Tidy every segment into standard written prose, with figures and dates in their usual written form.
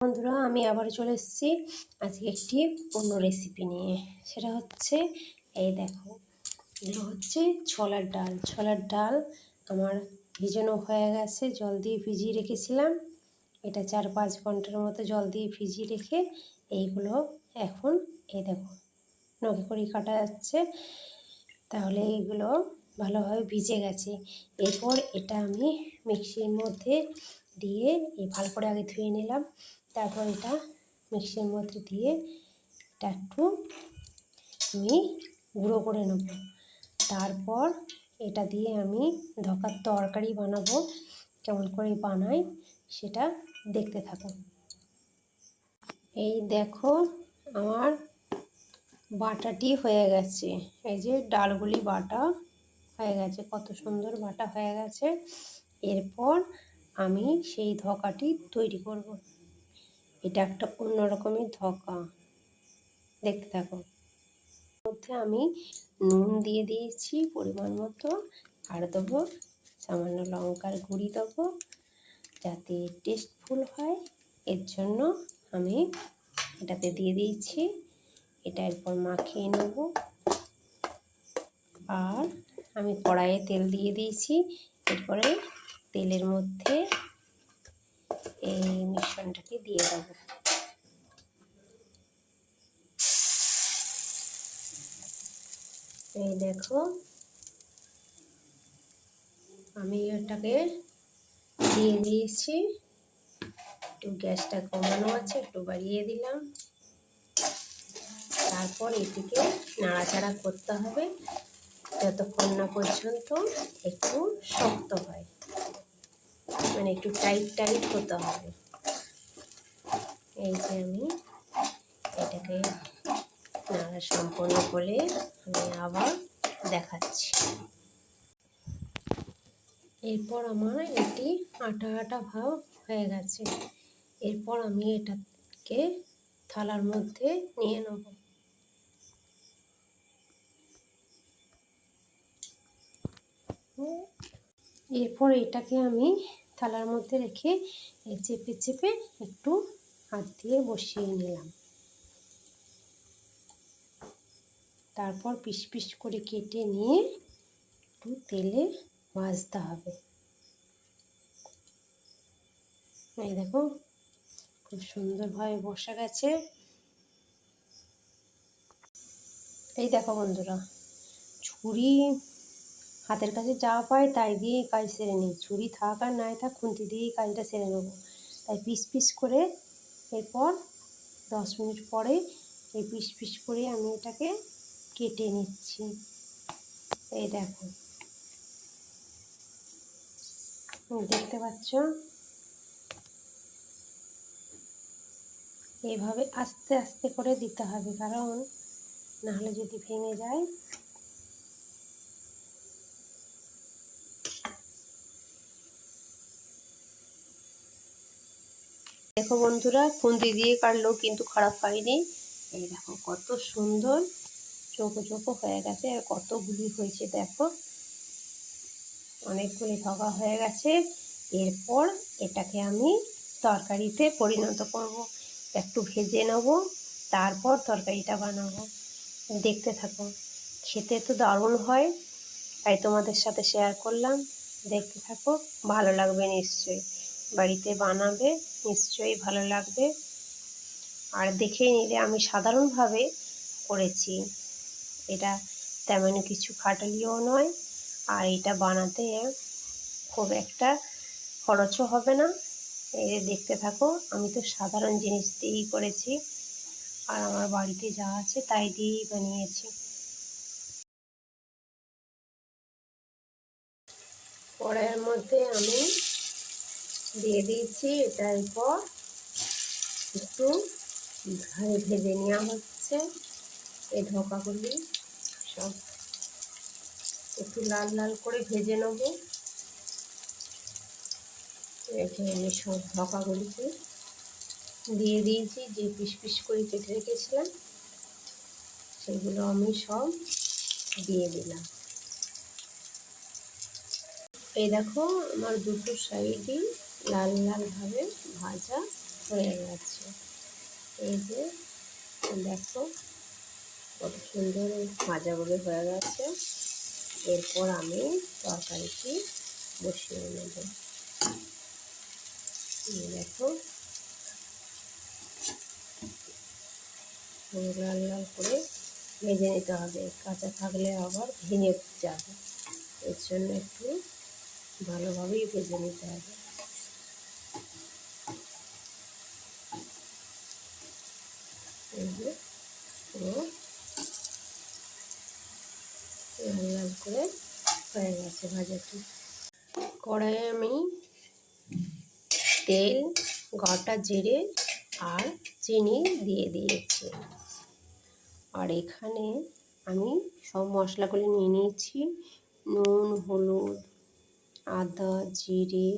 বন্ধুরা, আমি আবার চলে এসেছি আজকে একটি অন্য রেসিপি নিয়ে। সেটা হচ্ছে এই দেখো, এটা হচ্ছে ছোলার ডাল আমার ভিজানো হয়ে গেছে, জল দিয়ে ভিজিয়ে রেখেছিলাম। এটা 4-5 ঘন্টার মতো জল দিয়ে ভিজিয়ে রেখে এইগুলো এখন এই দেখো নখে করে কাটা যাচ্ছে, তাহলে এইগুলো ভালোভাবে ভিজে গেছে। এরপর এটা আমি মিক্সির মধ্যে দিয়ে ভালো করে আগে ধুয়ে নিলাম। তারপর এটা মিক্সির মধ্যে দিয়ে এটা একটু আমি গুঁড়ো করে নেব। তারপর এটা দিয়ে আমি ধোকার তরকারি বানাবো। কেমন করে বানাই সেটা দেখতে থাকো। এই দেখো, আমার বাটাটি হয়ে গেছে। এই যে ডালগুলি বাটা হয়ে গেছে, কত সুন্দর বাটা হয়ে গেছে। এরপর আমি সেই ধোকাটি তৈরি করব। এটা একটা অন্য রকমের ধোকা, দেখতে থাকো। মধ্যে আমি নুন দিয়ে দিয়েছি পরিমাণ মতো, আর দেবো সামান্য লঙ্কার গুঁড়ি দেবো যাতে টেস্টফুল হয়। এর জন্য আমি এটাতে দিয়ে দিয়েছি। এটা এরপর মাখিয়ে নেব। আর আমি কড়াইয়ে তেল দিয়ে দিয়েছি। এরপরে তেলের মধ্যে এই মিশ্রণটাকে দিয়ে দেবো। এই দেখো, আমি এটাকে দিয়ে দিয়েছি। একটু গ্যাসটা কমানো আছে, একটু বাড়িয়ে দিলাম। তারপর এটিকে নাড়াচাড়া করতে হবে যতক্ষণ না পর্যন্ত একটু শক্ত হয়, মানে একটু টাইট হতে হবে। এই যে আমি এটাকে নাড়া সম্পন্ন করে আমি আবার দেখাচ্ছি। এরপর আমার এটি আটা আটা ভাব হয়ে গেছে। এরপর আমি এটাকে থালার মধ্যে নিয়ে নেব। এরপর এটাকে আমি থালার মধ্যে রেখে চেপে চেপে একটু হাত দিয়ে বসিয়ে নিলাম। তারপর পিস পিস করে কেটে নিয়ে একটু তেলে ভাজতে হবে। এই দেখো, খুব সুন্দরভাবে বসে গেছে। এই দেখো বন্ধুরা, ছুরি হাতের কাছে যা পায় তাই দিয়েই কাজ সেরে নিই। ছুরি থাক আর নাই থাক, খুন্তি দিয়েই কাজটা সেরে নেব। তাই পিস পিস করে এরপর 10 মিনিট পরে এই পিস পিস করে আমি এটাকে কেটে নিচ্ছি। এই দেখো, দেখতে পাচ্ছ? এইভাবে আস্তে আস্তে করে দিতে হবে, কারণ নাহলে যদি ভেঙে যায়। দেখো বন্ধুরা, খুন্তি দিয়ে কাটলেও কিন্তু খারাপ হয়নি। এই দেখো কত সুন্দর চৌকো চৌকো হয়ে গেছে, আর কতগুলি হয়েছে দেখো, অনেকগুলি ধোকা হয়ে গেছে। এরপর এটাকে আমি তরকারিতে পরিণত করব। একটু ভেজে নেব, তারপর তরকারিটা বানাবো। দেখতে থাকো, খেতে তো দারুণ হয়, তাই তোমাদের সাথে শেয়ার করলাম। দেখতে থাকো, ভালো লাগবে নিশ্চয়ই। বাড়িতে বানাবে, নিশ্চয়ই ভালো লাগবে। আর দেখেই নিলে আমি সাধারণভাবে করেছি, এটা তেমন কিছু খাটুনিও নয়। আর এটা বানাতে খুব একটা খরচও হবে না। এই দেখতে থাকো, আমি তো সাধারণ জিনিস দিয়েই করেছি, আর আমার বাড়িতে যা আছে তাই দিয়েই বানিয়েছি। কড়াইয়ের মধ্যে আমি দিয়ে দিয়েছি। এটার পর একটু ভেজে নেওয়া হচ্ছে। এই ধোকাগুলি সব একটু লাল লাল করে ভেজে নেব। এখানে আমি সব ধোকাগুলিকে দিয়ে দিয়েছি, যে পিস পিস করে কেটে রেখেছিলাম সেগুলো আমি সব দিয়ে দিলাম। এই দেখো, আমার দুটো সাইডই লাল লাল ভাবে ভাজা হয়ে গেছে। এই যে দেখো কত সুন্দর ভাজাগুলো হয়ে গেছে। এরপর আমি তরকারিটি বসিয়ে নেব। দেখো লাল লাল করে ভেজে নিতে হবে, কাঁচা থাকলে আবার ভেঙে যাবে, এর জন্য একটু ভালোভাবেই ভেজে নিতে হবে। পুরো লাল লাল করে হয়ে গেছে ভাজাটি। কড়াইয়ে আমি তেল, গোটা জিরে আর চিনি দিয়ে দিয়েছি। আর এখানে আমি সব মশলাগুলো নিয়ে নিয়েছি, নুন, হলুদ, আদা, জিরে,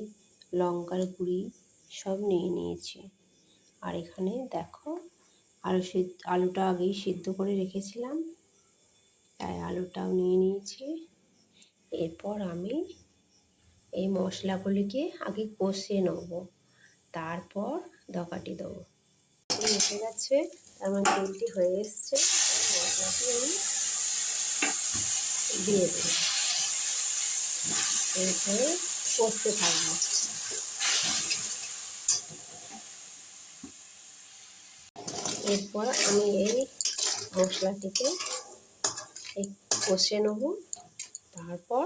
লঙ্কার গুঁড়ি সব নিয়ে নিয়েছি। আর এখানে দেখো আলুটা আগেই সিদ্ধ করে রেখেছিলাম, তাই আলুটাও নিয়ে নিয়েছি। এরপর আমি এই মশলাগুলিকে আগে কষিয়ে নেব, তারপর তরকাটি দেবো। এসে গেছে, তার মানে তেলটি হয়ে এসছে, মশলাটি আমি দিয়ে দেব। এরপরে কষতে থাকবো। এরপর আমি এই মশলাটিকে কষে নেব, তারপর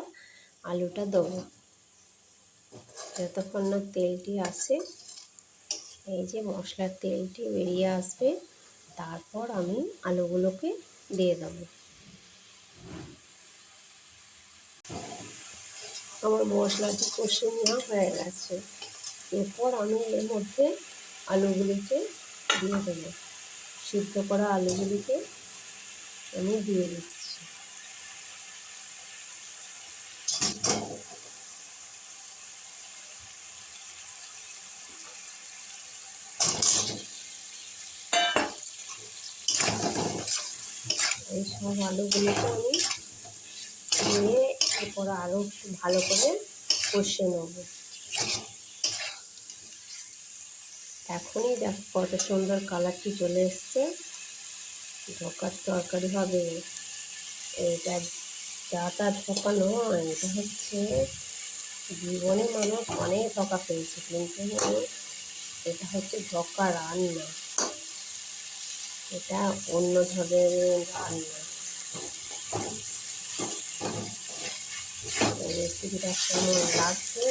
আলুটা দেবো। যতক্ষণ না তেলটি আসে, এই যে মশলার তেলটি বেরিয়ে আসবে, তারপর আমি আলুগুলোকে দিয়ে দেবো। আমার মশলাটি কষে নেওয়া হয়ে গেছে। এরপর আমি এর মধ্যে আলুগুলিকে দিয়ে দেবো। সিদ্ধ করা আলুগুলিকে আমি দিয়ে দিচ্ছি। এই সব আলুগুলোকে আমি দিয়ে এরপর আরও একটু ভালো করে কষে নেব। এখনই দেখো কত সুন্দর কালারটি চলে এসছে। ধোকার তরকারি হবে এটা, যাটা ধোকা নয়, এটা হচ্ছে জীবনে মানুষ অনেক ধোকা পেয়েছে, কিন্তু এটা হচ্ছে ধোকা রান্না, এটা অন্য ধরনের রান্না। রেসিপিটা কেমন লাগছে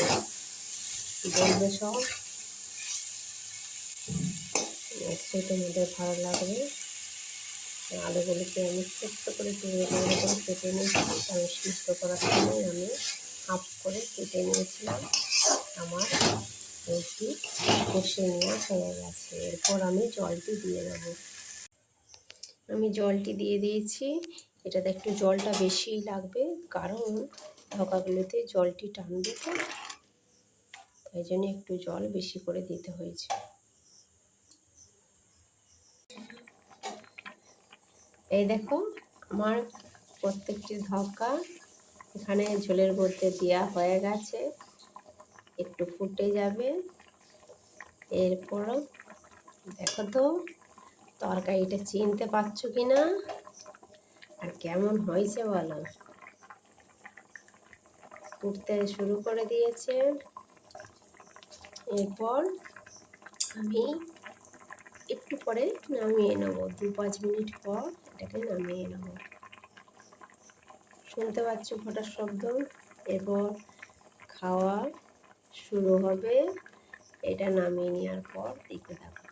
বলবে সব, নিশ্চয়ই তোমাদের ভালো লাগবে। আলুগুলিকে আমি ছোট্ট করে টুকরো টুকরো করে কেটে নিয়েছি। আমি সিদ্ধ করার সময় আমি হাফ করে কেটে নিয়েছিলাম। আমার এইটি কষে নেওয়া হয়ে গেছে। এরপর আমি জলটি দিয়ে দেবো। আমি জলটি দিয়ে দিয়েছি। এটাতে একটু জলটা বেশিই লাগবে, কারণ ধোকাগুলোতে জলটি টানবে, তো তাই জন্য একটু জল বেশি করে দিতে হয়েছে। এই দেখো আমার প্রত্যেকটি ধোকা এখানে ঝোলের মধ্যে দেওয়া হয়ে গেছে, একটু ফুটে যাবে। এরপর দেখো তো তরকারিটা চিনতে পারছো কি না, আর কেমন হয়েছে বলো। ফুটতে শুরু করে দিয়েছে। এরপর আমি একটু পরে নামিয়ে নেবো, 2-5 মিনিট পর এটাকে নামিয়ে নেবো। শুনতে পাচ্ছ ফোটার শব্দ। এরপর খাওয়া শুরু হবে, এটা নামিয়ে নেওয়ার পর দেখতে থাকো।